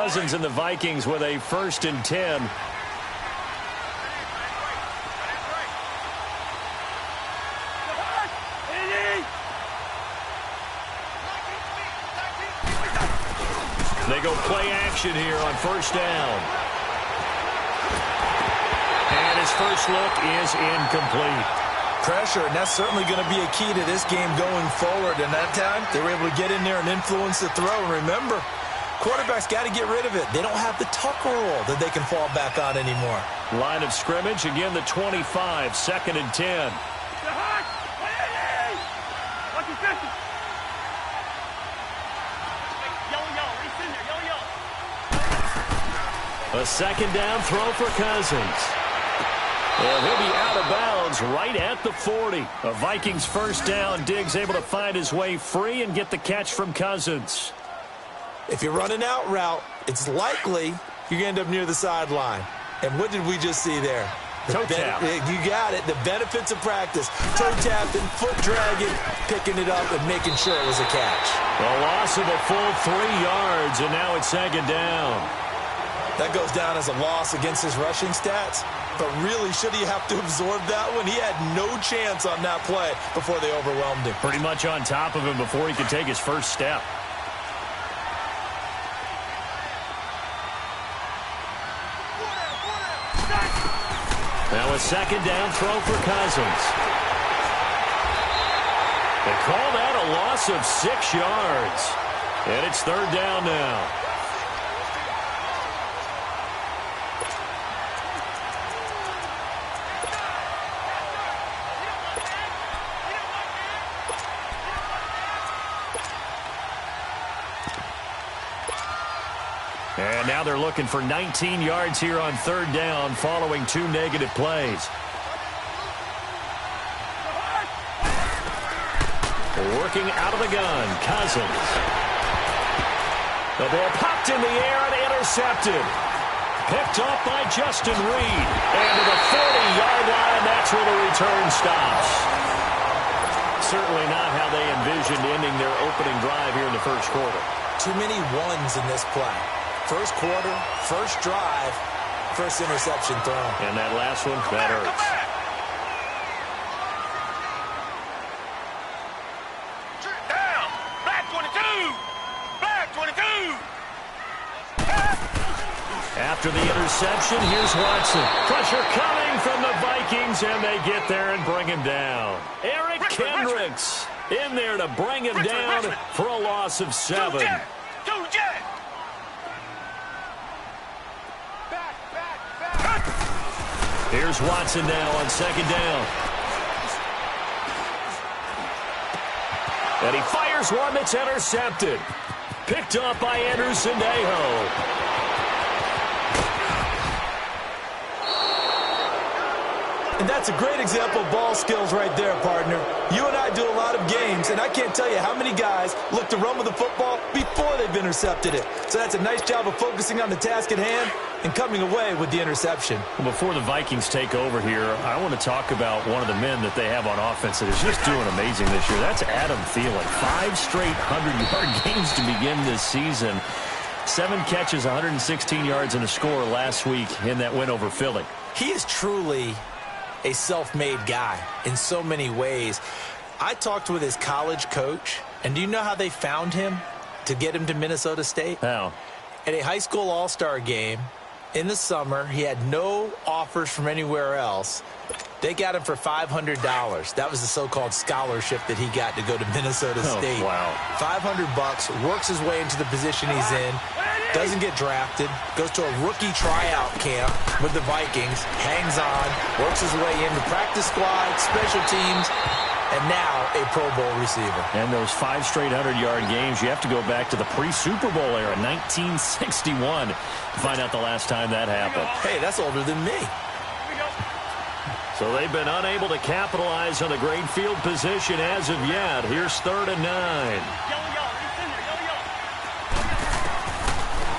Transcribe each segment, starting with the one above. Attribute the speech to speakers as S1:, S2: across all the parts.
S1: Cousins and the Vikings with a 1st and 10. They go play action here on 1st down. And his first look is incomplete.
S2: Pressure, and that's certainly going to be a key to this game going forward. And that time, they were able to get in there and influence the throw. And remember, quarterbacks got to get rid of it. They don't have the tuck roll that they can fall back on anymore.
S1: Line of scrimmage, again the 25, 2nd and 10. A 2nd down throw for Cousins. And he'll be out of bounds right at the 40. A Vikings 1st down. Diggs able to find his way free and get the catch from Cousins.
S2: If you're running out route, it's likely you're going to end up near the sideline. And what did we just see there?
S1: Toe tap.
S2: You got it. The benefits of practice. Toe tapping, foot dragging, picking it up, and making sure it was a catch.
S1: A loss of a full 3 yards, and now it's 2nd down.
S2: That goes down as a loss against his rushing stats. But really, should he have to absorb that one? He had no chance on that play before they overwhelmed him.
S1: Pretty much on top of him before he could take his first step. Now a 2nd down throw for Cousins. They call that a loss of 6 yards. And it's 3rd down now. And now they're looking for 19 yards here on 3rd down following 2 negative plays. Working out of the gun, Cousins. The ball popped in the air and intercepted. Picked off by Justin Reed. And to the 40-yard line, that's where the return stops. Certainly not how they envisioned ending their opening drive here in the 1st quarter.
S2: Too many ones in this play. 1st quarter, 1st drive, 1st interception thrown.
S1: And that last one, that hurts.
S3: Down! Black 22! Black 22!
S1: After the interception, here's Watson. Pressure coming from the Vikings, and they get there and bring him down. Eric Kendricks in there to bring him down for a loss of 7. Here's Watson now on 2nd down. And he fires one that's intercepted. Picked up by Anderson-Dejo.
S2: And that's a great example of ball skills right there, partner. You and I do a lot of games, and I can't tell you how many guys look to run with the football before they've intercepted it. So that's a nice job of focusing on the task at hand and coming away with the interception.
S1: Well, before the Vikings take over here, I want to talk about one of the men that they have on offense that is just doing amazing this year. That's Adam Thielen. 5 straight 100-yard games to begin this season. 7 catches, 116 yards, and a score last week in that win over Philly.
S2: He is truly a self-made guy in so many ways. I talked with his college coach, and do you know how they found him to get him to Minnesota State?
S1: How?
S2: At a high school all-star game in the summer, he had no offers from anywhere else. They got him for $500. That was the so-called scholarship that he got to go to Minnesota State.
S1: Wow.
S2: $500, works his way into the position he's in, doesn't get drafted, goes to a rookie tryout camp with the Vikings, hangs on, works his way into practice squad, special teams, and now a Pro Bowl receiver.
S1: And those 5 straight 100-yard games, you have to go back to the pre-Super Bowl era, 1961, to find out the last time that happened.
S2: Hey, that's older than me.
S1: So they've been unable to capitalize on the great field position as of yet. Here's 3rd and 9.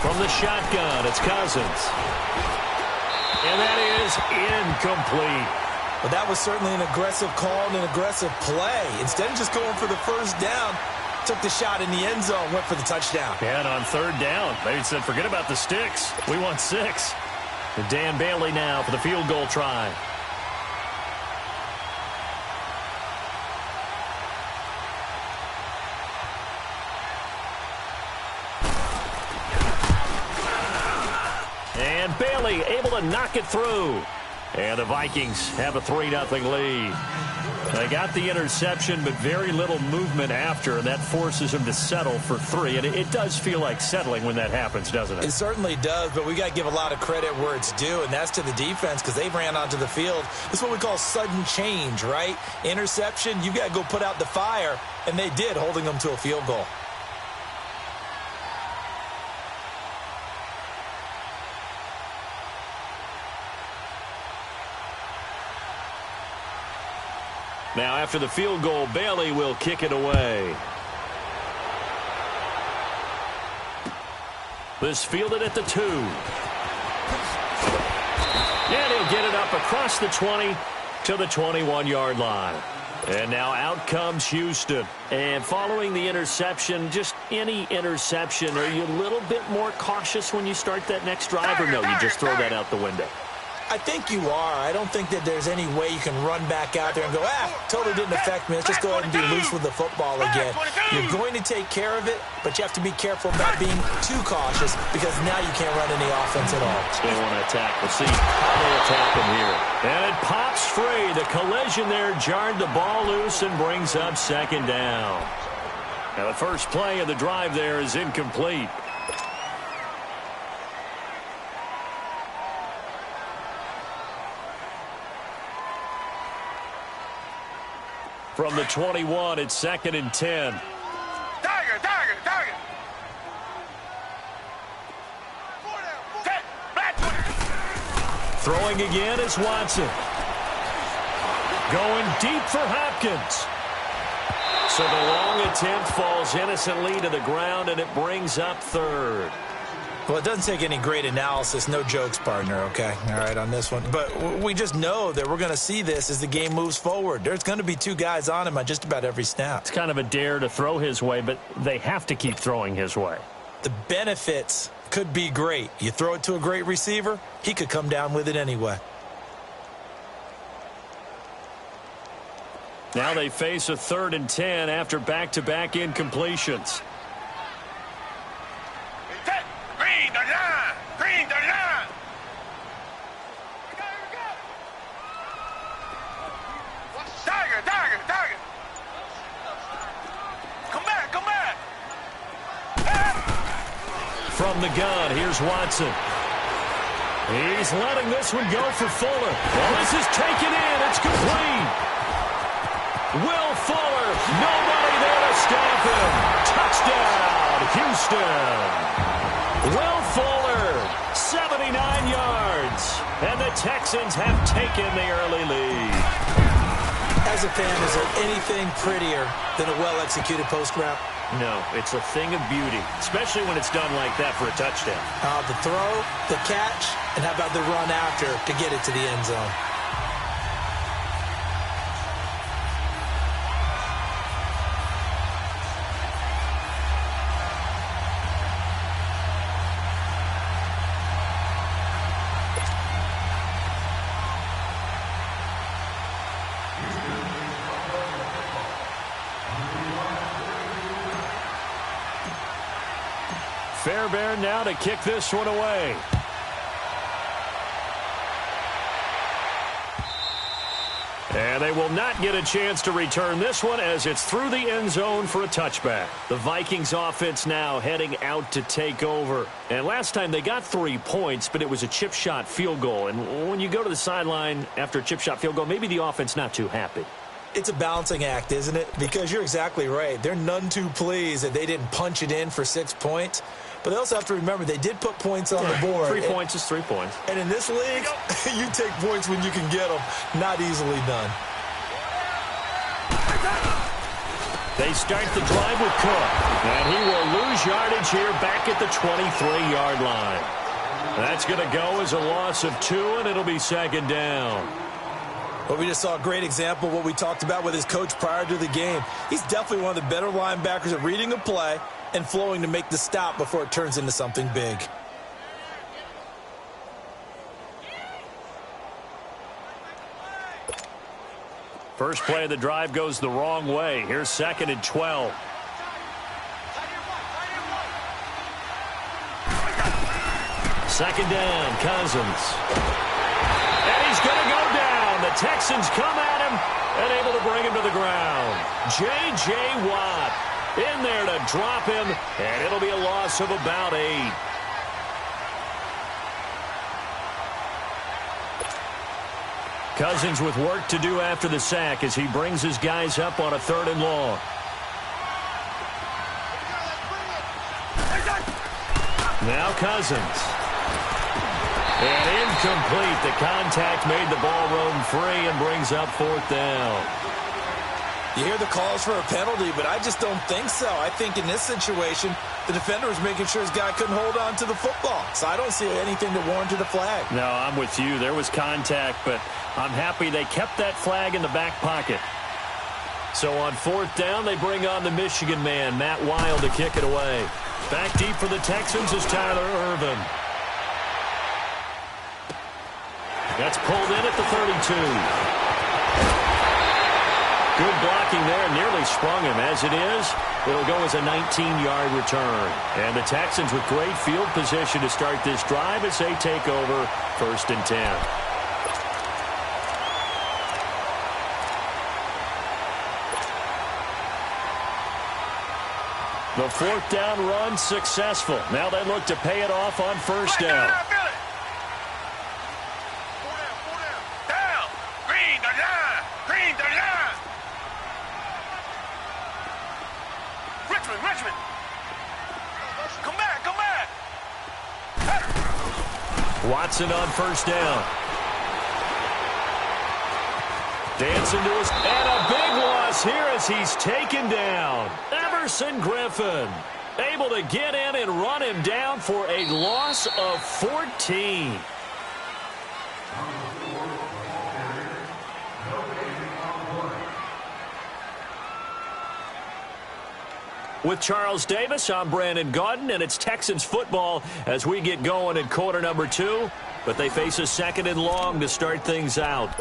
S1: From the shotgun, it's Cousins. And that is incomplete.
S2: Well, that was certainly an aggressive call and an aggressive play. Instead of just going for the 1st down, took the shot in the end zone, went for the touchdown.
S1: And on third down, they said, forget about the sticks. We want 6. And Dan Bailey now for the field goal try. And Bailey able to knock it through. And the Vikings have a 3-0 lead. They got the interception, but very little movement after, and that forces them to settle for 3. And it does feel like settling when that happens, doesn't it?
S2: It certainly does, but we got to give a lot of credit where it's due, and that's to the defense because they ran onto the field. This is what we call sudden change, right? Interception, you got to go put out the fire, and they did, holding them to a field goal.
S1: Now, after the field goal, Bailey will kick it away. This fielded at the 2. And he'll get it up across the 20 to the 21-yard line. And now out comes Houston. And following the interception, just any interception, are you a little bit more cautious when you start that next drive, or no, you just throw that out the window?
S2: I think you are. I don't think that there's any way you can run back out there and go, totally didn't affect me. Let's just go ahead and be loose with the football again. You're going to take care of it, but you have to be careful about being too cautious because now you can't run any offense at all.
S1: They want to attack. We'll see how they attack them here. And it pops free. The collision there jarred the ball loose and brings up 2nd down. Now the first play of the drive there is incomplete. From the 21, it's 2nd and 10.
S3: Tiger.
S1: Throwing again is Watson. Going deep for Hopkins. So the long attempt falls innocently to the ground, and it brings up 3rd.
S2: Well, it doesn't take any great analysis. No jokes, partner, okay? All right, on this one. But we just know that we're going to see this as the game moves forward. There's going to be 2 guys on him on just about every snap.
S1: It's kind of a dare to throw his way, but they have to keep throwing his way.
S2: The benefits could be great. You throw it to a great receiver, he could come down with it anyway.
S1: Now they face a 3rd and 10 after back-to-back incompletions.
S3: Green, 39. Tiger. Come back.
S1: From the gun, here's Watson. He's letting this one go for Fuller. Well, this is taken in. It's complete. Will Fuller, nobody there to stop him. Touchdown, Houston. Will Fuller, 79 yards. And the Texans have taken the early lead.
S2: As a fan, is there anything prettier than a well-executed post route?
S1: No, it's a thing of beauty, especially when it's done like that for a touchdown.
S2: The throw, the catch, and how about the run after to get it to the end zone?
S1: Fairbairn now to kick this one away. And they will not get a chance to return this one as it's through the end zone for a touchback. The Vikings offense now heading out to take over. And last time they got 3 points, but it was a chip shot field goal. And when you go to the sideline after a chip shot field goal, maybe the offense not too happy.
S2: It's a balancing act, isn't it? Because you're exactly right. They're none too pleased that they didn't punch it in for 6 points. But they also have to remember they did put points on the board.
S1: 3 points is 3 points.
S2: And in this league, you take points when you can get them. Not easily done.
S1: They start the drive with Cook. And he will lose yardage here back at the 23-yard line. That's going to go as a loss of 2, and it'll be 2nd down.
S2: Well, we just saw a great example of what we talked about with his coach prior to the game. He's definitely one of the better linebackers at reading a play and flowing to make the stop before it turns into something big.
S1: First play of the drive goes the wrong way. Here's 2nd and 12. Second down, Cousins. And he's going to go down. The Texans come at him and able to bring him to the ground. J.J. Watt in there to drop him, and it'll be a loss of about 8. Cousins with work to do after the sack as he brings his guys up on a 3rd and long. Now Cousins. And incomplete. The contact made the ball roam free and brings up 4th down.
S2: You hear the calls for a penalty, but I just don't think so. I think in this situation, the defender was making sure his guy couldn't hold on to the football. So I don't see anything that warranted a flag.
S1: No, I'm with you. There was contact, but I'm happy they kept that flag in the back pocket. So on 4th down, they bring on the Michigan man, Matt Wild, to kick it away. Back deep for the Texans is Tyler Ervin. That's pulled in at the 32. Good blocking there, nearly sprung him. As it is, it'll go as a 19-yard return. And the Texans with great field position to start this drive as they take over 1st and 10. The 4th down run successful. Now they look to pay it off on 1st down.
S3: Richmond. Come back.
S1: Watson on 1st down. Dancing to his, and a big loss here as he's taken down. Everson Griffin able to get in and run him down for a loss of 14. With Charles Davis, I'm Brandon Gaudin, and it's Texans football as we get going in quarter number 2. But they face a 2nd and long to start things out.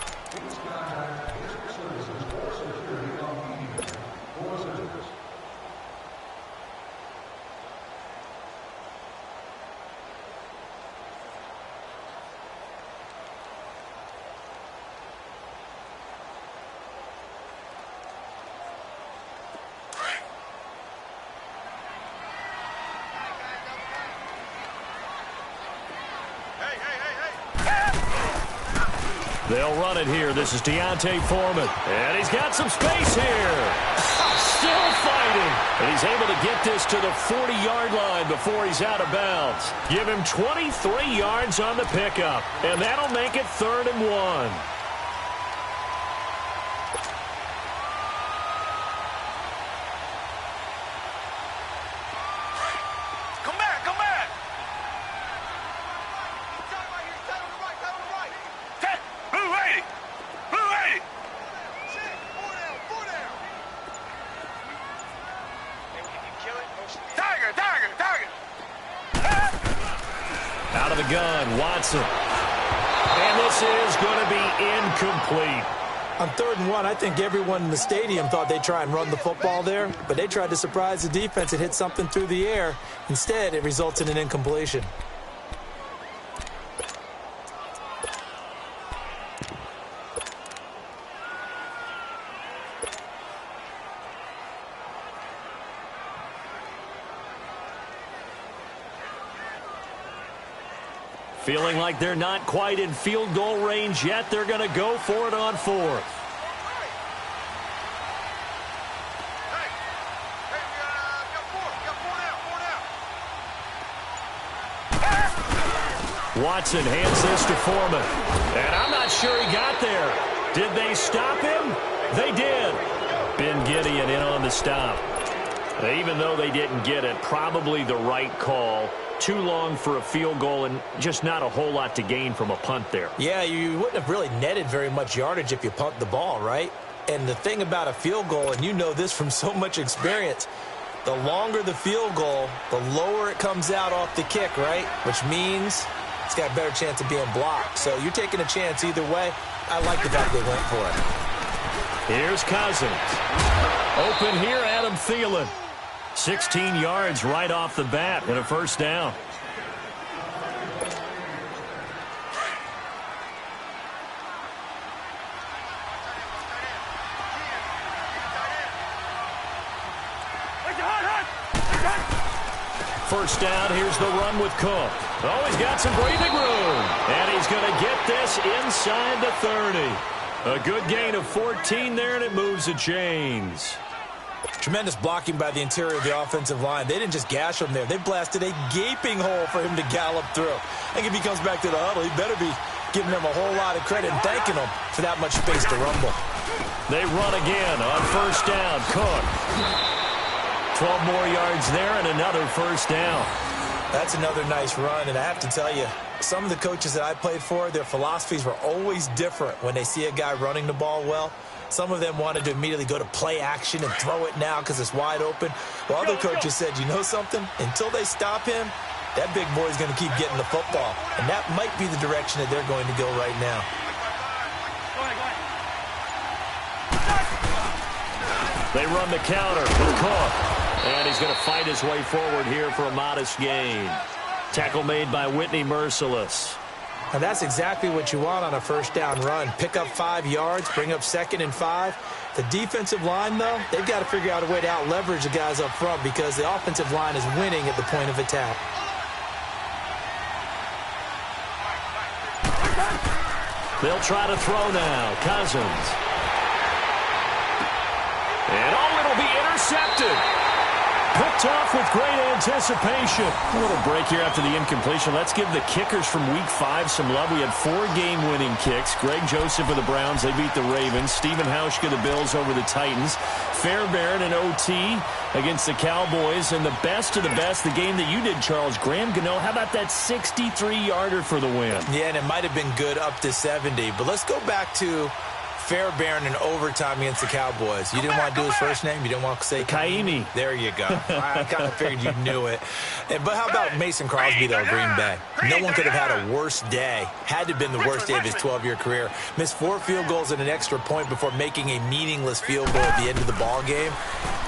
S1: They'll run it here. This is Deontay Foreman. And he's got some space here. Still fighting. And he's able to get this to the 40-yard line before he's out of bounds. Give him 23 yards on the pickup. And that'll make it 3rd and 1. Out of the gun, Watson. And this is going to be incomplete.
S2: On 3rd and 1, I think everyone in the stadium thought they'd try and run the football there, but they tried to surprise the defense and hit something through the air. Instead, it results in an incompletion.
S1: Feeling like they're not quite in field goal range yet. They're going to go for it on 4th. Watson hands this to Foreman. And I'm not sure he got there. Did they stop him? They did. Ben Gideon in on the stop. Even though they didn't get it, probably the right call. too long for a field goal and just not a whole lot to gain from a punt there.
S2: Yeah, you wouldn't have really netted very much yardage if you punt the ball, right? And the thing about a field goal, and you know this from so much experience, the longer the field goal, the lower it comes out off the kick, right? Which means it's got a better chance of being blocked. So you're taking a chance either way. I like the fact they went for it.
S1: Here's Cousins. Open here, Adam Thielen. 16 yards right off the bat and a first down. First down, here's the run with Cook. Oh, he's got some breathing room. And he's going to get this inside the 30. A good gain of 14 there, and it moves the chains.
S2: Tremendous blocking by the interior of the offensive line. They didn't just gash him there. They blasted a gaping hole for him to gallop through. I think if he comes back to the huddle, he better be giving them a whole lot of credit and thanking them for that much space to rumble.
S1: They run again on first down. Cook. 12 more yards there and another first down.
S2: That's another nice run, and I have to tell you, some of the coaches that I played for, their philosophies were always different when they see a guy running the ball well. Some of them wanted to immediately go to play action and throw it now because it's wide open. While other coaches said, you know something? Until they stop him, that big boy's going to keep getting the football. And that might be the direction that they're going to go right now.
S1: They run the counter with Cook. And he's going to fight his way forward here for a modest gain. Tackle made by Whitney Merciless.
S2: And that's exactly what you want on a first down run. Pick up 5 yards, bring up 2nd and 5. The defensive line, though, they've got to figure out a way to out-leverage the guys up front because the offensive line is winning at the point of attack.
S1: They'll try to throw now. Cousins. And it'll be intercepted. Picked off with great anticipation. A little break here after the incompletion. Let's give the kickers from Week 5 some love. We had 4 game-winning kicks. Greg Joseph of the Browns, they beat the Ravens. Stephen Hauschka, the Bills, over the Titans. Fairbairn and OT against the Cowboys. And the best of the best, the game that you did, Charles, Graham Gano. How about that 63-yarder for the win?
S2: Yeah, and it might have been good up to 70. But let's go back to Fairbairn in overtime against the Cowboys. You didn't want to do his first name? You didn't want to say
S1: Kaimi.
S2: There you go. I kind of figured you knew it. But how about Mason Crosby, though, Green Bay? No one could have had a worse day. Had to have been the worst day of his 12-year career. Missed 4 field goals and an extra point before making a meaningless field goal at the end of the ball game.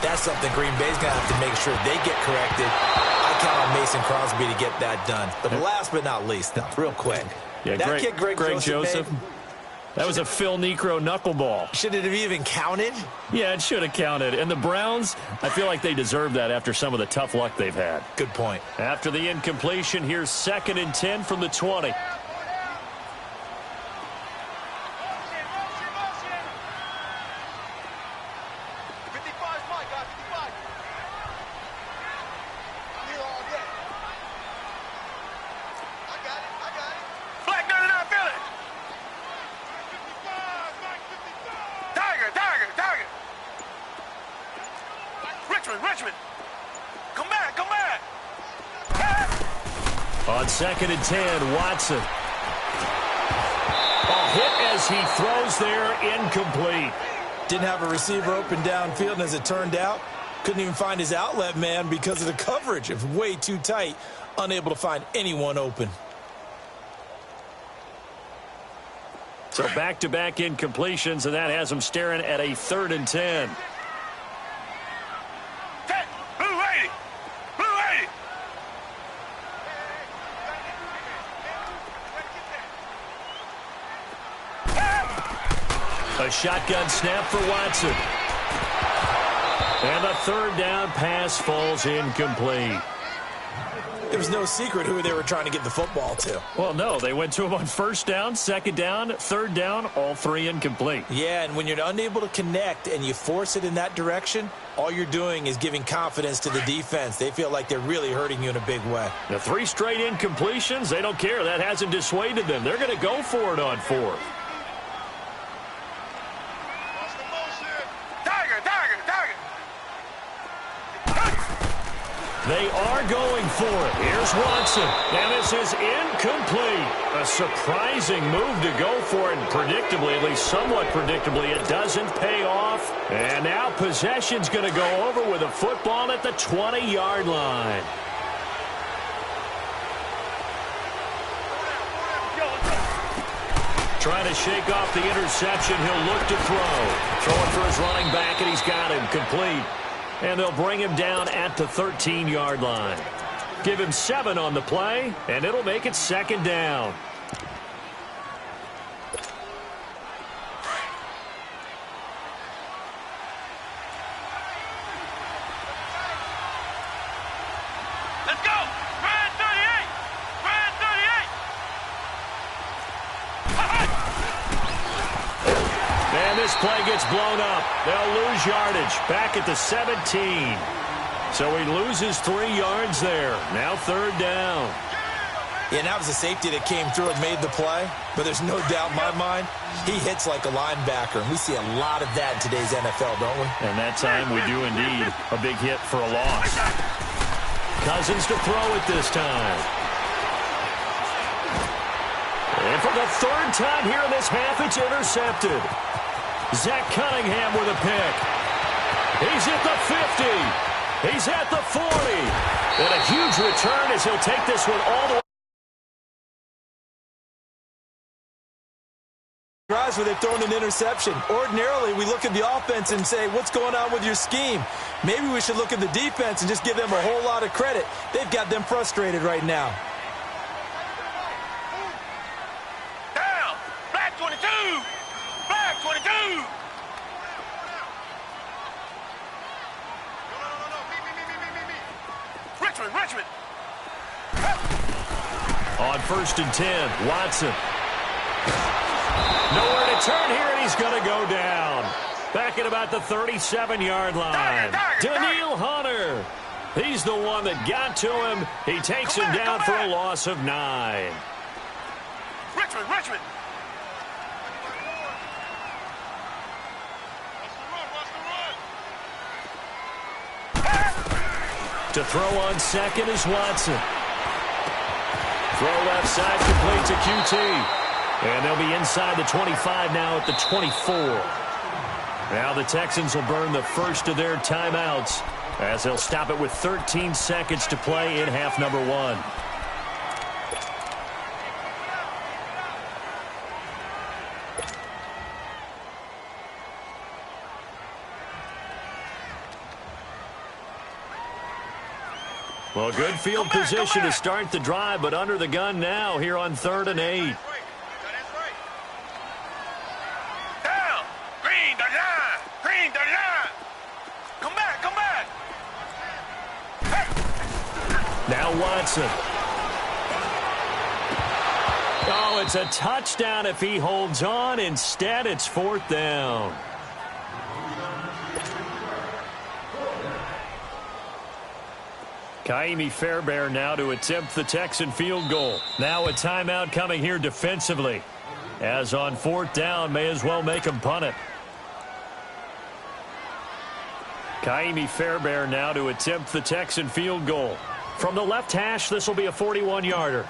S2: That's something Green Bay's going to have to make sure they get corrected. I count on Mason Crosby to get that done. But last but not least, though, real quick.
S1: Yeah,
S2: that kick Greg Joseph made,
S1: that was a Phil Necro knuckleball.
S2: Should it have even counted?
S1: Yeah, it should have counted. And the Browns, I feel like they deserve that after some of the tough luck they've had.
S2: Good point.
S1: After the incompletion, here's 2nd and 10 from the 20.
S3: Richmond. Come back.
S1: On 2nd and 10, Watson. A hit as he throws there, incomplete.
S2: Didn't have a receiver open downfield, and as it turned out, couldn't even find his outlet man because of the coverage. It was way too tight, unable to find anyone open.
S1: So back-to-back incompletions, and that has him staring at a 3rd and 10. A shotgun snap for Watson. And the 3rd down pass falls incomplete.
S2: It was no secret who they were trying to get the football to.
S1: Well, no, they went to him on 1st down, 2nd down, 3rd down, all 3 incomplete.
S2: Yeah, and when you're unable to connect and you force it in that direction, all you're doing is giving confidence to the defense. They feel like they're really hurting you in a big way.
S1: The 3 straight incompletions, they don't care. That hasn't dissuaded them. They're going to go for it on 4th. They are going for it. Here's Watson. And this is incomplete. A surprising move to go for it. And predictably, at least somewhat predictably, it doesn't pay off. And now possession's going to go over with a football at the 20-yard line. Trying to shake off the interception. He'll look to throw. Throwing for his running back, and he's got him complete. And they'll bring him down at the 13-yard line. Give him 7 on the play, and it'll make it 2nd down.
S3: Let's go! Brand 38! Brand 38!
S1: And this play gets blown up. They'll lose yardage back at the 17. So he loses 3 yards there. Now 3rd down.
S2: Yeah, and that was a safety that came through and made the play. But there's no doubt in my mind, he hits like a linebacker. And we see a lot of that in today's NFL, don't we?
S1: And that time we do indeed. A big hit for a loss. Cousins to throw it this time. And for the 3rd time here in this half, it's intercepted. Zach Cunningham with a pick. He's at the 50. He's at the 40. And a huge return as he'll take this one all the way.
S2: Drives where they've thrown an interception. Ordinarily, we look at the offense and say, what's going on with your scheme? Maybe we should look at the defense and just give them a whole lot of credit. They've got them frustrated right now.
S3: Down! Black 22! Black 22! Richmond!
S1: On 1st and 10, Watson. Nowhere to turn here, and he's going to go down. Back at about the 37-yard line. Daniil Hunter. He's the one that got to him. He takes him down for a loss of 9.
S3: Richmond!
S1: To throw on 2nd is Watson. Throw left side complete to QT. And they'll be inside the 25 now at the 24. Now the Texans will burn the first of their timeouts as they'll stop it with 13 seconds to play in half number 1. Well, good field position to start the drive, but under the gun now here on 3rd and 8.
S3: Down! Green 39! Green 39! Come back! Hey!
S1: Now Watson. Oh, it's a touchdown if he holds on. Instead, it's 4th down. Kaimi Fairbairn now to attempt the Texan field goal. Now a timeout coming here defensively. As on 4th down, may as well make him punt it. Kaimi Fairbairn now to attempt the Texan field goal. From the left hash, this will be a 41-yarder.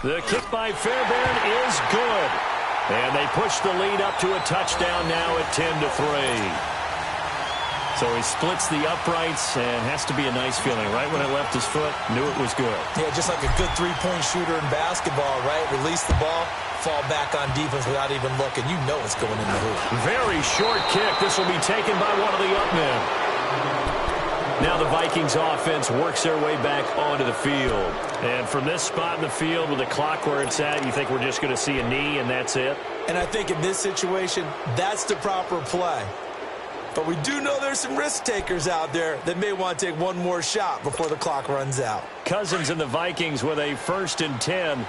S1: The kick by Fairbairn is good. And they push the lead up to a touchdown now at 10-3. So he splits the uprights and has to be a nice feeling. Right when it left his foot, knew it was good.
S2: Yeah, just like a good three-point shooter in basketball, right? Release the ball, fall back on defense without even looking. You know it's going in the hoop.
S1: Very short kick. This will be taken by one of the up men. Now the Vikings offense works their way back onto the field. And from this spot in the field with the clock where it's at, you think we're just going to see a knee and that's it?
S2: And I think in this situation, that's the proper play. But we do know there's some risk takers out there that may want to take one more shot before the clock runs out.
S1: Cousins and the Vikings with a 1st and 10.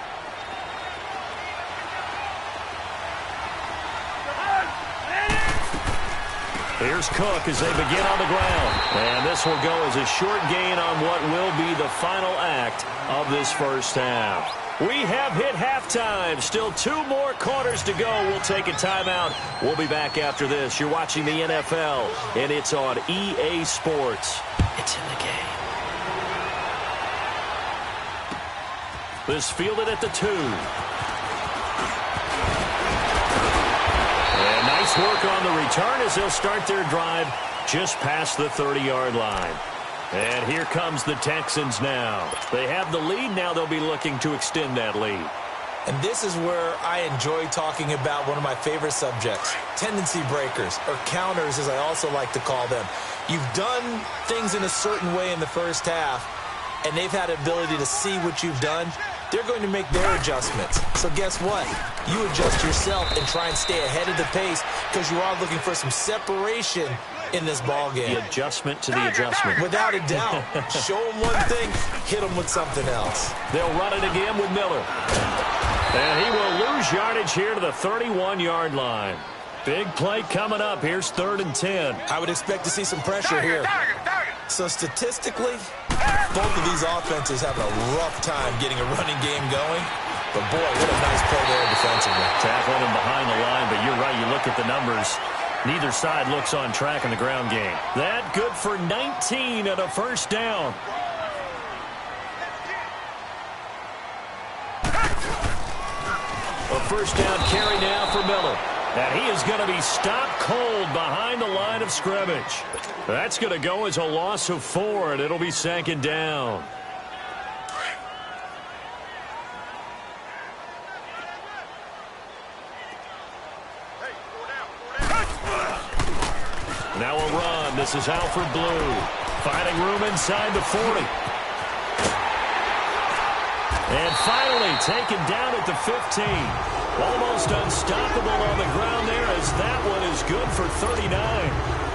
S1: Here's Cook as they begin on the ground. And this will go as a short gain on what will be the final act of this first half. We have hit halftime. Still 2 more quarters to go. We'll take a timeout. We'll be back after this. You're watching the NFL, and it's on EA Sports. It's in the game. This fielded at the 2. And nice work on the return as they'll start their drive just past the 30-yard line. And here comes the Texans now. They have the lead. Now they'll be looking to extend that lead.
S2: And this is where I enjoy talking about one of my favorite subjects, tendency breakers, or counters as I also like to call them. You've done things in a certain way in the first half, and they've had the ability to see what you've done. They're going to make their adjustments. So guess what? You adjust yourself and try and stay ahead of the pace because you are looking for some separation in this ball game.
S1: The adjustment to the adjustment.
S2: Without a doubt. Show them one thing, hit them with something else.
S1: They'll run it again with Miller. And he will lose yardage here to the 31-yard line. Big play coming up. Here's 3rd and 10.
S2: I would expect to see some pressure here. So statistically, both of these offenses having a rough time getting a running game going. But boy, what a nice play there defensively.
S1: Tackling him behind the line, but you're right. You look at the numbers. Neither side looks on track in the ground game. That good for 19 and a first down. A first down carry now for Miller. And he is going to be stopped cold behind the line of scrimmage. That's going to go as a loss of 4, and it'll be 2nd down. Now a run. This is Alfred Blue. Finding room inside the 40. And finally taken down at the 15. Almost unstoppable on the ground there as that one is good for 39.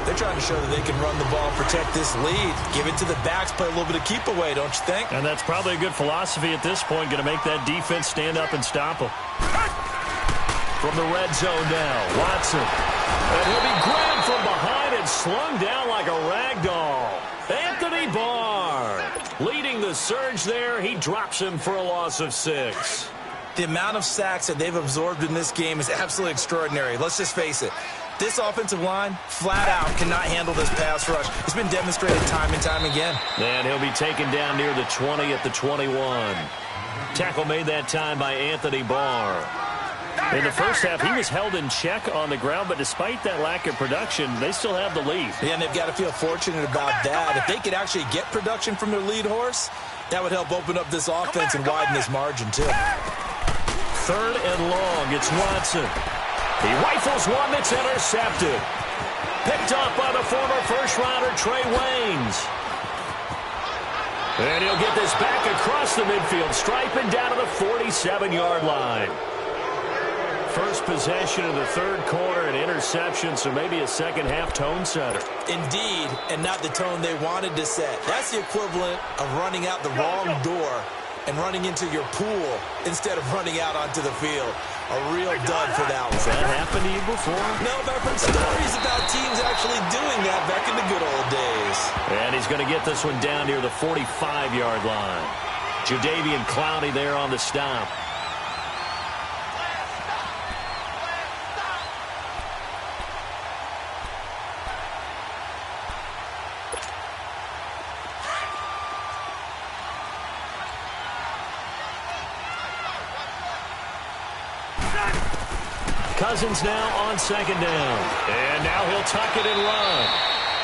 S2: They're trying to show that they can run the ball, protect this lead. Give it to the backs, play a little bit of keep away, don't you think?
S1: And that's probably a good philosophy at this point. Going to make that defense stand up and stop them. From the red zone now, Watson. And he'll be grabbed from behind and slung down like a rag doll. Anthony Barr leading the surge there. He drops him for a loss of 6.
S2: The amount of sacks that they've absorbed in this game is absolutely extraordinary. Let's just face it. This offensive line, flat out, cannot handle this pass rush. It's been demonstrated time and time again.
S1: And he'll be taken down near the 20 at the 21. Tackle made that time by Anthony Barr. In the first half, he was held in check on the ground, but despite that lack of production, they still have the lead.
S2: Yeah, and they've got to feel fortunate about that. If they could actually get production from their lead horse, that would help open up this offense and widen this margin, too.
S1: 3rd and long, it's Watson. He rifles one that's intercepted. Picked off by the former first-rounder Trey Waynes. And he'll get this back across the midfield, striping down to the 47-yard line. First possession of the 3rd quarter, an interception, so maybe a second-half tone setter.
S2: Indeed, and not the tone they wanted to set. That's the equivalent of running out the wrong door and running into your pool instead of running out onto the field. A real dud for that one.
S1: Has that happened to you before?
S2: No, but I've heard stories about teams actually doing that back in the good old days.
S1: And he's going to get this one down near the 45-yard line. Jadeveon Clowney there on the stop. Cousins now on 2nd down. And now he'll tuck it and run.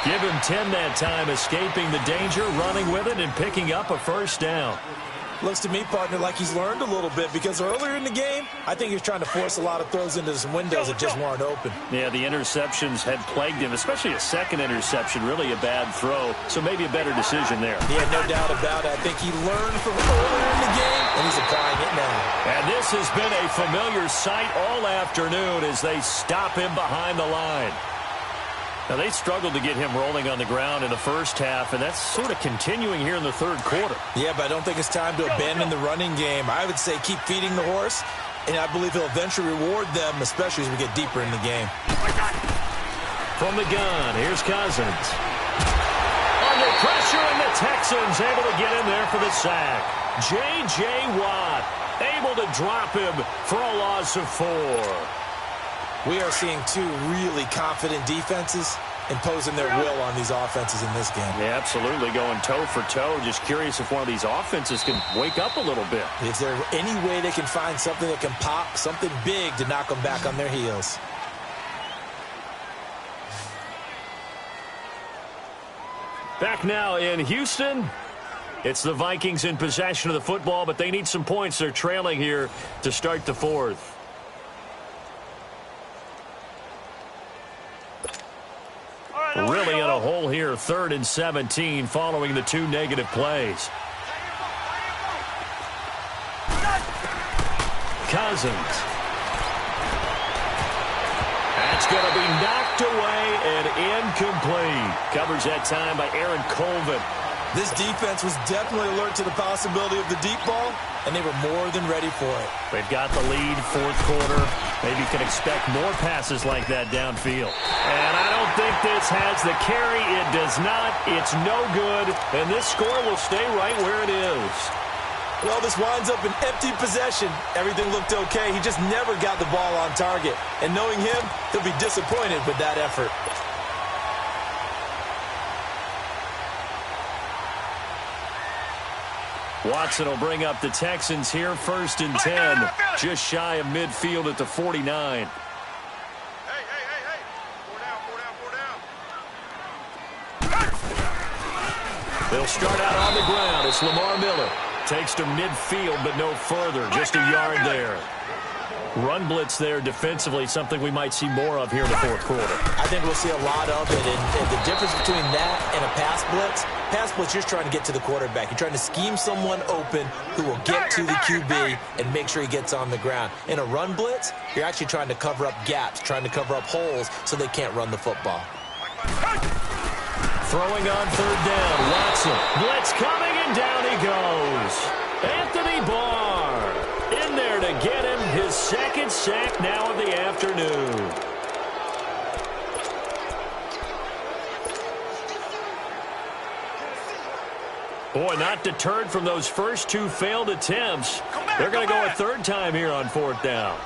S1: Give him 10 that time, escaping the danger, running with it, and picking up a first down.
S2: Looks to me, partner, like he's learned a little bit because earlier in the game, I think he was trying to force a lot of throws into some windows that just weren't open.
S1: Yeah, the interceptions had plagued him, especially a second interception, really a bad throw, so maybe a better decision there.
S2: Yeah, no doubt about it. I think he learned from earlier in the game, and he's applying it now.
S1: And this has been a familiar sight all afternoon as they stop him behind the line. Now, they struggled to get him rolling on the ground in the first half, and that's sort of continuing here in the 3rd quarter.
S2: Yeah, but I don't think it's time to abandon the running game. I would say keep feeding the horse, and I believe he'll eventually reward them, especially as we get deeper in the game.
S1: From the gun, here's Cousins. Under pressure, and the Texans able to get in there for the sack. J.J. Watt able to drop him for a loss of 4.
S2: We are seeing two really confident defenses imposing their will on these offenses in this game.
S1: Yeah, absolutely, going toe for toe. Just curious if one of these offenses can wake up a little bit.
S2: Is there any way they can find something that can pop, something big to knock them back on their heels?
S1: Back now in Houston. It's the Vikings in possession of the football, but they need some points. They're trailing here to start the fourth. Really in a hole here, 3rd and 17, following the 2 negative plays. Cousins. That's going to be knocked away and incomplete. Covers that time by Aaron Colvin.
S2: This defense was definitely alert to the possibility of the deep ball, and they were more than ready for it.
S1: They've got the lead, 4th quarter. Maybe you can expect more passes like that downfield. And I don't think this has the carry. It does not. It's no good. And this score will stay right where it is.
S2: Well, this winds up an empty possession. Everything looked okay. He just never got the ball on target. And knowing him, he'll be disappointed with that effort.
S1: Watson will bring up the Texans here, 1st and 10, just shy of midfield at the 49.
S3: Hey. 4 down.
S1: They'll start out on the ground. It's Lamar Miller. Takes to midfield, but no further. Just a yard there. Run blitz there defensively, something we might see more of here in the 4th quarter.
S2: I think we'll see a lot of it. And the difference between that and a pass blitz, you're trying to get to the quarterback. You're trying to scheme someone open who will get to the QB and make sure he gets on the ground. In a run blitz, you're actually trying to cover up gaps, trying to cover up holes so they can't run the football.
S1: Throwing on 3rd down, Watson. Blitz coming, and down he goes. Anthony Barr in there to get him his 2nd sack now of the afternoon. Boy, not deterred from those first 2 failed attempts. They're going to go a 3rd time here on 4th down.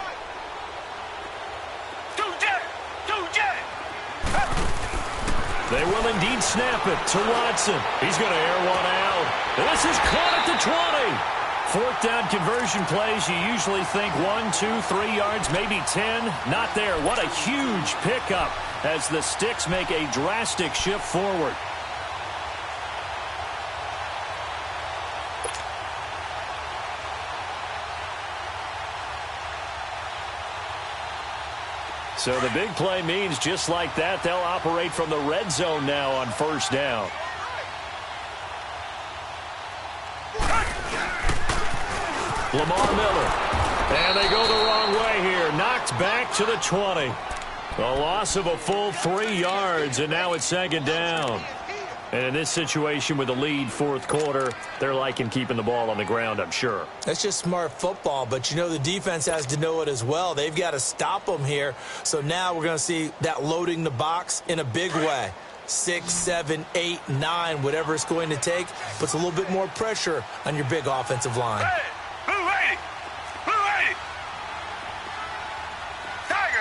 S1: They will indeed snap it to Watson. He's going to air one out. This is caught at the 20. 4th down conversion plays, you usually think 1, 2, 3 yards, maybe 10. Not there. What a huge pickup as the Sticks make a drastic shift forward. So the big play means just like that, they'll operate from the red zone now on 1st down. Lamar Miller. And they go the wrong way here. Knocked back to the 20. A loss of a full 3 yards, and now it's 2nd down. And in this situation with the lead 4th quarter, they're liking keeping the ball on the ground, I'm sure.
S2: That's just smart football, but you know the defense has to know it as well. They've got to stop them here. So now we're going to see that loading the box in a big way. 6, 7, 8, 9, whatever it's going to take, puts a little bit more pressure on your big offensive line.
S3: Hey, blue 80. Tiger.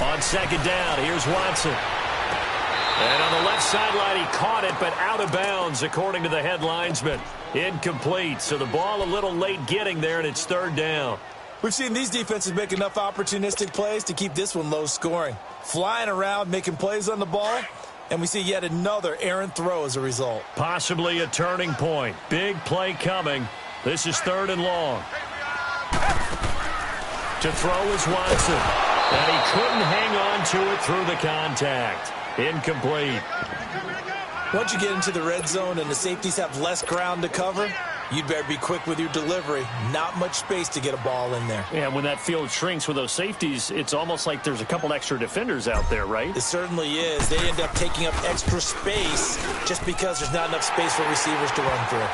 S1: On 2nd down, here's Watson. And on the left sideline, he caught it, but out of bounds, according to the head linesman. Incomplete, so the ball a little late getting there, and it's 3rd down.
S2: We've seen these defenses make enough opportunistic plays to keep this one low scoring. Flying around, making plays on the ball, and we see yet another errant throw as a result.
S1: Possibly a turning point. Big play coming. This is 3rd and long. To throw is Watson. And he couldn't hang on to it through the contact. Incomplete.
S2: Once you get into the red zone and the safeties have less ground to cover, you'd better be quick with your delivery. Not much space to get a ball in there.
S1: Yeah, when that field shrinks with those safeties, it's almost like there's a couple extra defenders out there, right?
S2: It certainly is. They end up taking up extra space just because there's not enough space for receivers to run through.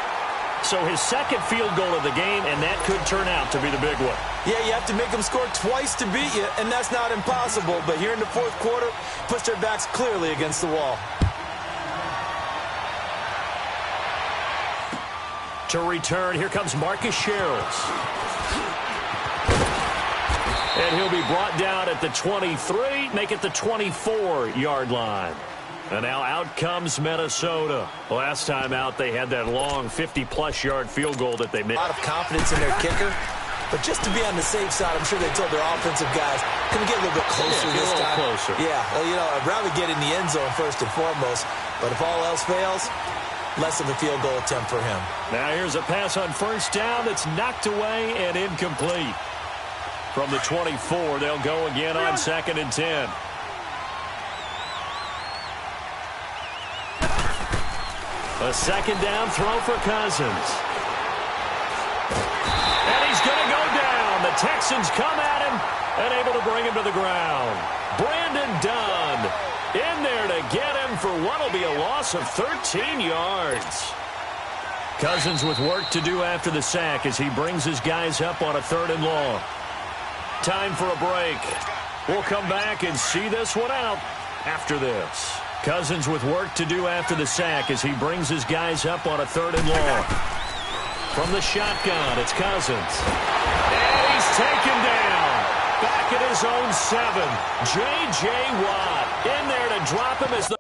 S1: So his second field goal of the game, and that could turn out to be the big one.
S2: Yeah, you have to make them score twice to beat you, and that's not impossible. But here in the fourth quarter, push their backs clearly against the wall.
S1: To return, here comes Marcus Sherrills. And he'll be brought down at the 23, make it the 24-yard line. And now out comes Minnesota. Last time out, they had that long 50-plus yard field goal that they made.
S2: A lot of confidence in their kicker. But just to be on the safe side, I'm sure they told their offensive guys, can we get a little bit closer this time?
S1: Closer.
S2: Yeah, well, I'd rather get in the end zone first and foremost. But if all else fails, less of a field goal attempt for him.
S1: Now here's a pass on first down that's knocked away and incomplete. From the 24, they'll go again on 2nd and 10. A second down throw for Cousins. And he's going to go down. The Texans come at him and able to bring him to the ground. Brandon Dunn in there to get him for what will be a loss of 13 yards. Cousins with work to do after the sack as he brings his guys up on a 3rd and long. Time for a break. We'll come back and see this one out after this. Cousins with work to do after the sack as he brings his guys up on a 3rd and long. From the shotgun, it's Cousins. And he's taken down. Back at his own 7. J.J. Watt in there to drop him as the...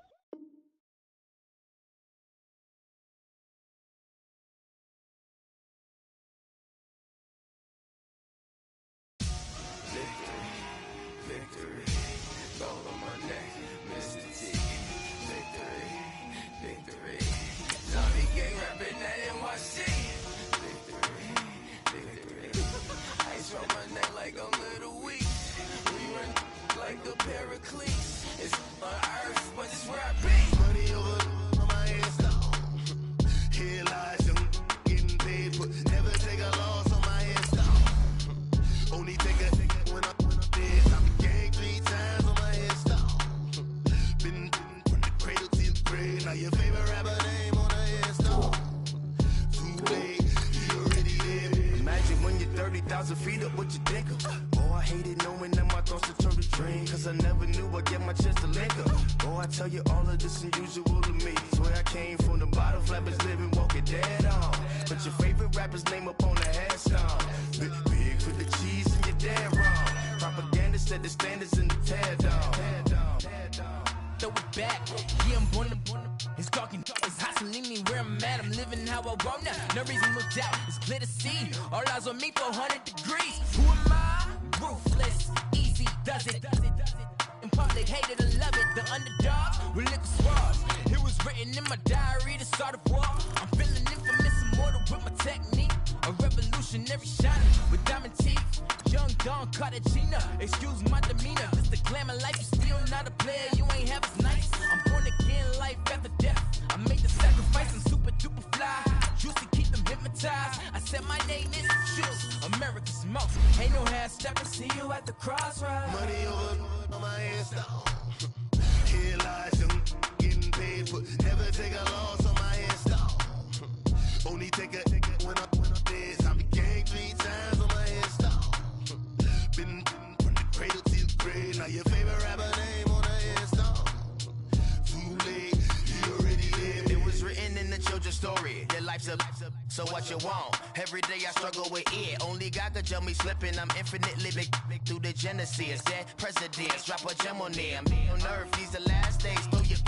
S4: So what you want? Every day I struggle with it. Only God could tell me slipping. I'm infinitely big through the Genesis. Dead presidents, drop a gem on them. On earth, these the last days. Throw your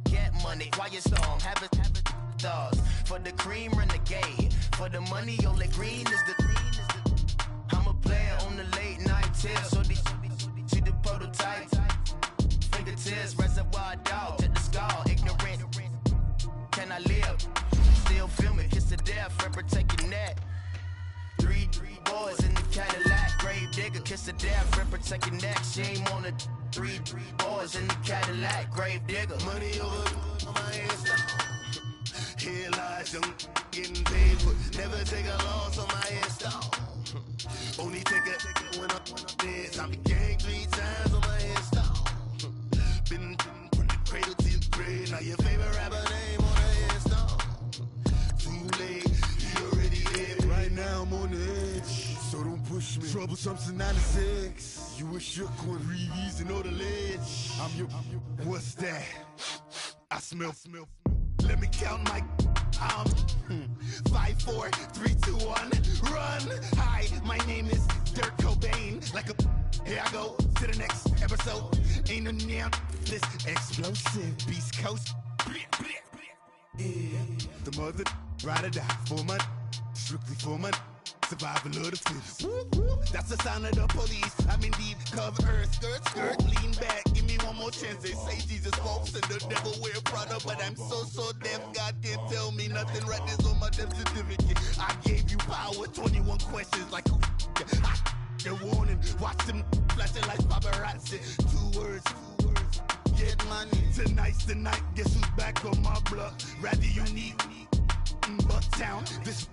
S4: get money, quiet storm. Have it thoughts. For the cream, renegade. For the money, only green is the I'm a player on the late night tip. So these see the prototype. Fingertips, reservoir dog to the skull. Ignorant. Can I live? Still film it, kiss to death, and protect your neck. Three boys in the Cadillac, grave digger, kiss to death, and protect your neck. Shame on the three boys in the Cadillac, grave digger. Money over my hands down. Here lies young, getting paid for. Never take a loss on my install. Only take a when I'm dead. I be gang 3 times on my install. Been from the cradle to the grave. Now your favorite rapper name on the install. Too late, you
S5: Double something 96. You a shook one, Reeves and all the ledge. I'm your, what's that? I smell. Let me count my 5, 4, 3, 2, 1, run. Hi, my name is Dirk Cobain. Like a, here I go to the next episode. Ain't no damn this explosive Beast Coast. Yeah, the mother ride or die for my, strictly for my. Survival of the fittest. That's the sound of the police. I'm indeed cover earth, skirt, lean back. Give me one more chance. They say Jesus walks and the devil wear Prada, but I'm so deaf. God can't tell me nothing. Right there's on my death certificate. I gave you power. 21 questions like the warning. Watch them flashing like paparazzi. 2 words. Get money. Tonight's the night. Guess who's back on my block? Rather unique. Bucktown. This.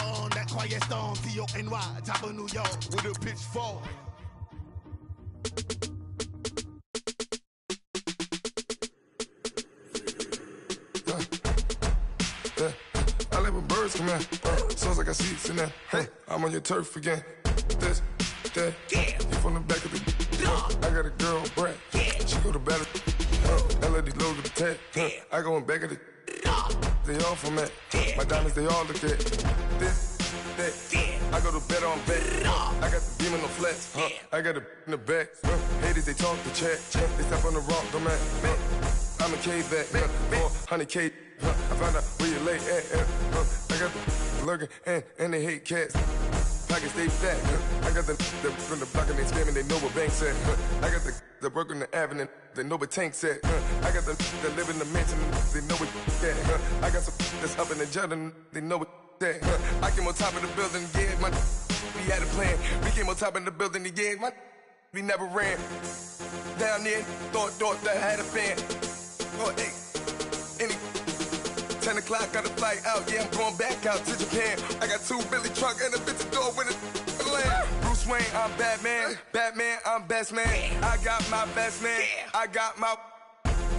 S5: On that quiet storm, T-O-N-Y, top of New York, with a pitchfork.
S6: I like when birds come in. Sounds like I see it in there. Hey, I'm on your turf again. This, that, you from the back of the. I got a girl, Brad. She go to battle. LAD low to the tag. I go in back of the. They all from it. My diamonds, they all look at this, that. I go to bed on bed. I got the beam in the flex. I got it in the back. Haters, they talk the chat. They step on the rock, the man. I'm a K-back. 400K. I found out where you lay at. I got the lurking and they hate cats. Pockets stay fat. I got the from the block and they scamming, they know what banks at. I got the work on the avenue, they know what tanks at. I got the live in the mansion, they know what that. I got some that's up in the Jordan, they know what that. I came on top of the building, yeah, my we had a plan. We came on top of the building, yeah, my we never ran. Down there, thought that had a fan. Oh, hey, any 10 o'clock, got a flight out, yeah, I'm going back out to Japan. I got 2 Billy truck and a bitch door with a land. Bruce Wayne, I'm Batman. Batman, I'm best man. I got my best man. I got my.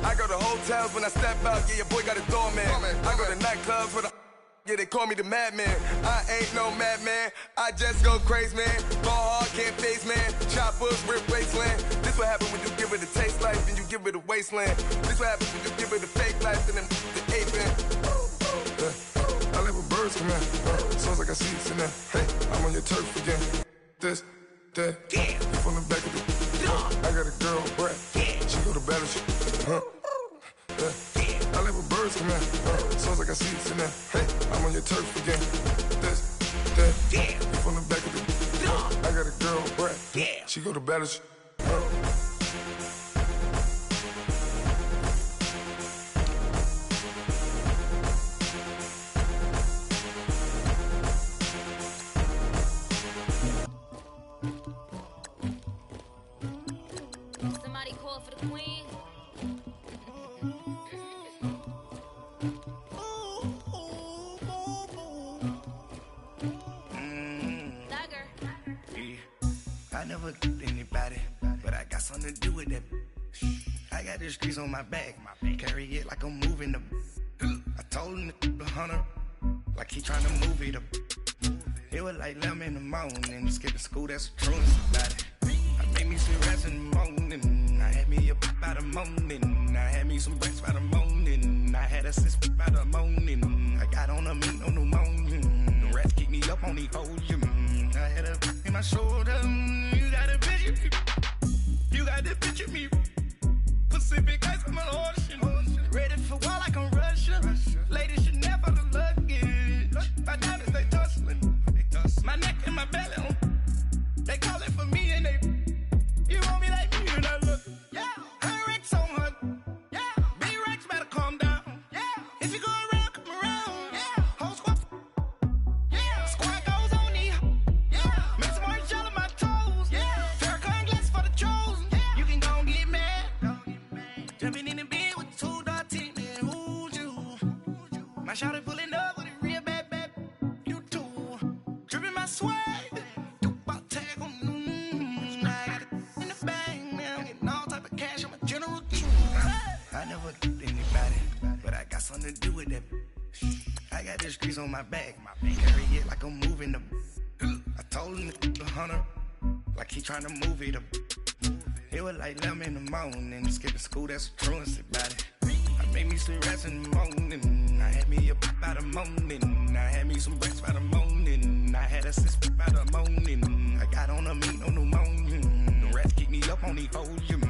S6: I go to hotels when I step out, yeah, your boy got a doorman. I go to nightclubs with a. Yeah, they call me the madman. I ain't no madman. I just go crazy, man. Go hard, can't face, man. Choppers, rip wasteland. This what happen when you give it a taste life and you give it a wasteland. This what happens when you give it a fake life and then the ape man. I like when birds come in. Sounds like I see it in there. Hey, I'm on your turf again. This, that, you from the back of the. I got a girl, Brad. She go to battle. I like when birds come in. Sounds like I see it in there. Hey, I'm on your turf again. This, that, you from the back of the. I got a girl, Brad. She go to battle.
S7: Somebody call for the queen.
S8: I never did anybody, but I got something to do with that. I got the streets on my back, carry it like I'm moving the. I told him the hunter, like he trying to move it up. It was like 11 in the morning, skipping school, that's the truest about it. I made me some rest in the morning, I had me a by the morning, I had me some breaks by the morning, I had a sis by the morning, I got on a meat on the morning, the rats kicked me up on the ocean, I had a in my shoulder, you got a picture me, you got the picture me, Pacific ice on my ocean, ready for war like I'm Russian, ladies should never the luggage, my diamonds they tussling, my neck and my belly on, they call it for me and they, you want me like me and I look, yeah, her Rex on her, yeah, big Rex better calm down, yeah, if you go around, come around, yeah, whole squad, yeah, squad goes on me, yeah, make some orange gel on my toes, yeah, Farrakhan glass for the chosen, yeah, you can go and get mad, jumping in the bed with 2 dark teeth, man, who's you, my shawty pulling up with a real bad, you too, dripping my swag, I never did anybody, but I got something to do with that. I got the streets on my back, carry it like I'm moving the. I told him to 100, like he trying to move it up. It was like 11 in the morning, skipping school, that's a truancy about it. I made me some rest in the morning, I had me up by the morning, I had me some breakfast by the morning, I had a sis by the morning, I got on a meat, no pneumonia, the rats keep me up on the podium,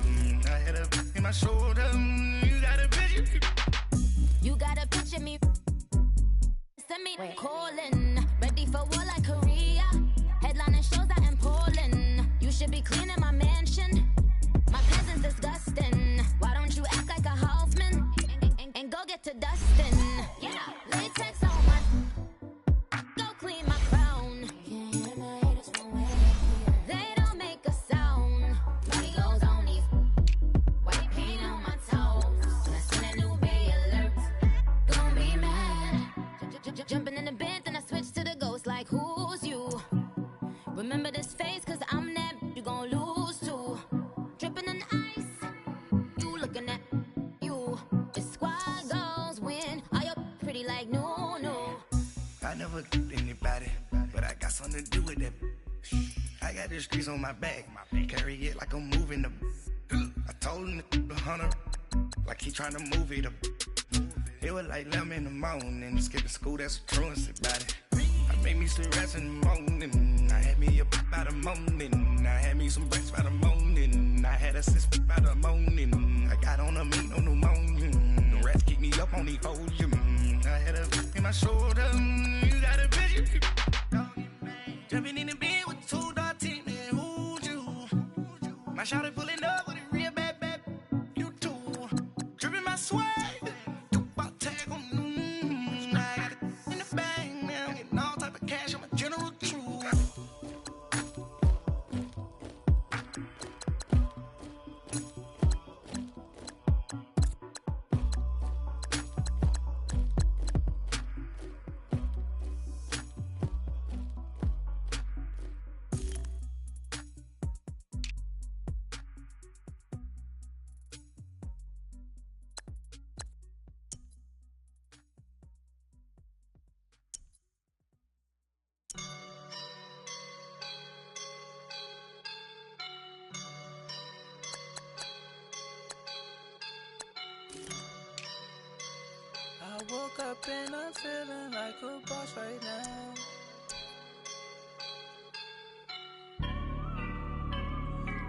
S8: I had a in my shoulder, you got a picture.
S7: You got a picture me, send me calling, ready for war like Korea, headlining shows out in Poland, you should be cleaning my mansion, my presence disgusting, why don't you act like a houseman, and go get to dustin', yeah, latex on my, go clean my crown, they don't make a sound, money goes on these, white paint on my toes, when I send a new bay alert, don't be mad, jumping in the bed, then I switch to the ghost like who's you, remember this face cause I'm that, you gon' lose too, dripping in ice, you looking at you, the squad goes win, are you pretty like no.
S8: I never anybody, but I got something to do with that. I got the streets on my back, carry it like I'm moving the. I told him to 100, like he trying to move it up. It was like 11 in the morning, skipping school, that's a truancy about it. I made me some rest in the morning, I had me up by the morning, I had me some breakfast by the morning, I had a sis by the morning, I got on a meat, no pneumonia, the rats keep me up on the podium, I had a in my shoulder, you got a picture. Jumping in the bed with 2 dark teeth, man, who'd you? My shawty pulling up with a real bad, you too. Dripping my swag, about tag on, I got it in the bag now, getting all type of cash, I'm a general true.
S9: I woke up and I'm feeling like a boss right now.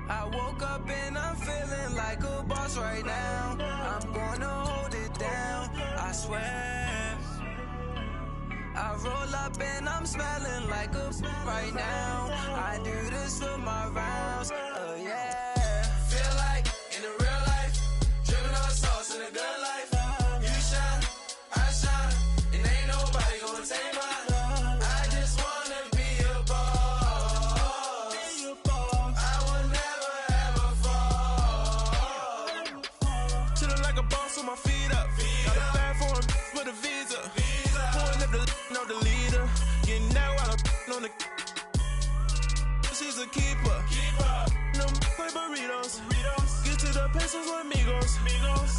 S9: I woke up and I'm feeling like a boss right now. I'm gonna hold it down, I swear. I roll up and I'm smelling like a right now. I do this for my rounds, oh yeah. Feel like in the real life, dripping on sauce in a good life. You shine, I shine, and ain't nobody gonna take mine. I just wanna be a boss. I will never ever fall. Chillin' like a boss with my feet up. Got a bag for him with a visa. Pulling up the know the leader. Getting that while I'm on the. She's a keeper. No play burritos. Get to the pesos with amigos.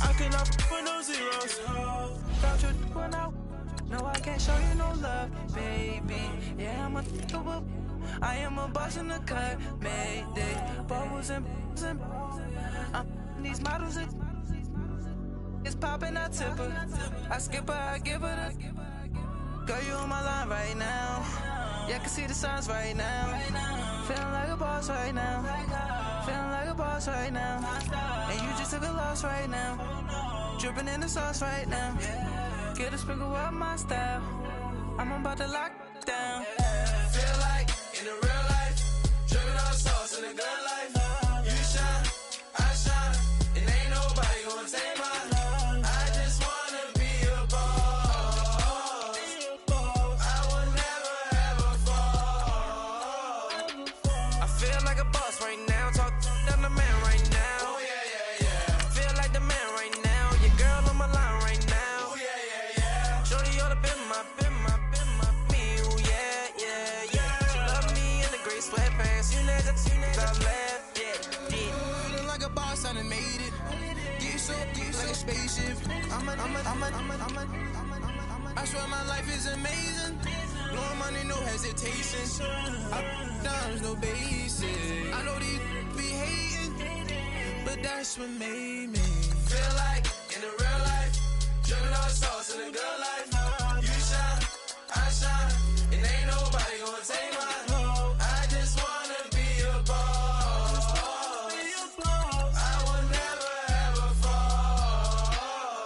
S9: I cannot with no zeros. Got you one out. No, I can't show you no love, baby. Yeah, I'm a double. I am a boss in the cut. Mayday. Bubbles and I'm these models. It's popping, I tip her. I skip her, I give her the. Girl, you on my line right now. Yeah, I can see the signs right now. Feeling like a boss right now. Feeling like a boss right now. And you just took a loss right now. Dripping in the sauce right now. Get a sprinkle up my style. I'm about to lock down. Feel like in the real life, dripping on sauce in a good life. You shine, I shine, and ain't nobody gonna take mine. I just wanna be a boss. I will never ever fall. I feel like a boss right now. Talk down the man right now. Oh yeah. Feel like the man right now. Your girl on my line right now. Oh yeah. Shorty oughta been my me. Oh yeah. She love me in the gray sweatpants. You know I'm left. Yeah. Feeling like a boss, I done made it. Get so like a spaceship. I swear my life is amazing. Blowing money, no hesitation. Dimes, no basic. I know these be hating, but that's what made me feel like in the real life. Dripping all the sauce in the good life. You shine, I shine, and ain't nobody gonna take mine. I just wanna be a boss. I will never ever fall.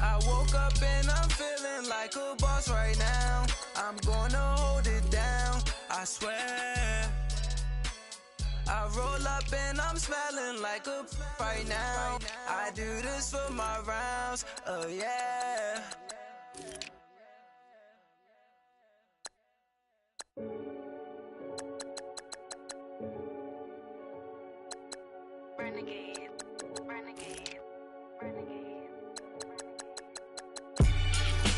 S9: I woke up and I'm feeling like a boss right now. I'm gonna hold it down, I swear. I roll up and I'm smelling like a right now. I do this for my rounds, oh yeah.
S7: Renegade, renegade, renegade.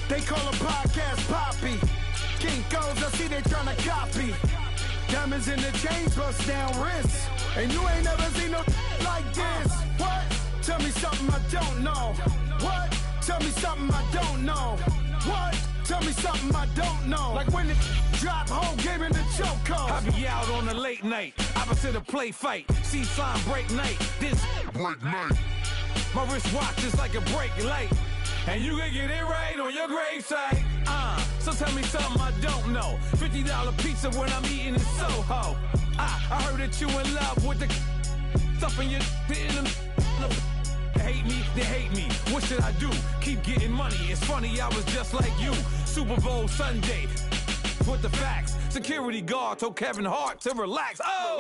S10: They call a podcast Poppy. Kinkos, I see they tryna copy. Diamonds in the chains, bust down wrists. And you ain't never seen no like this. What? Tell me something I don't know. What? Tell me something I don't know. What? Tell me something I don't know. Like when it drop, whole game in the chokehold.
S11: I be out on a late night, opposite a play fight. See slime break night, this break night. My wristwatch is like a brake light. And you can get it right on your gravesite. So tell me something I don't know. $50 pizza when I'm eating in Soho. I heard that you in love with the stuff in your hate me, they hate me. What should I do? Keep getting money. It's funny, I was just like you. Super Bowl Sunday with the facts. Security guard told Kevin Hart to relax. Oh!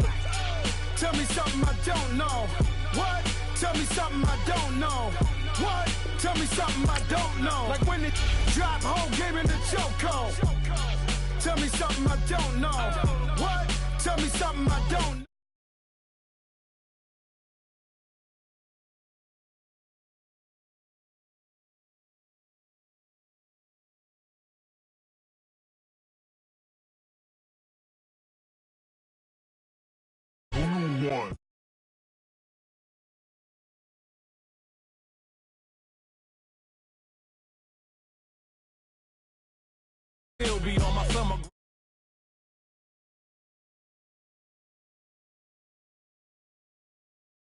S10: Tell me something I don't know. What? Tell me something I don't know. What? Tell me something I don't know. Like when it drop, whole game in the chokehold. Tell me something I don't know. What? Tell me something I don't know.
S11: One. Still be on my summer.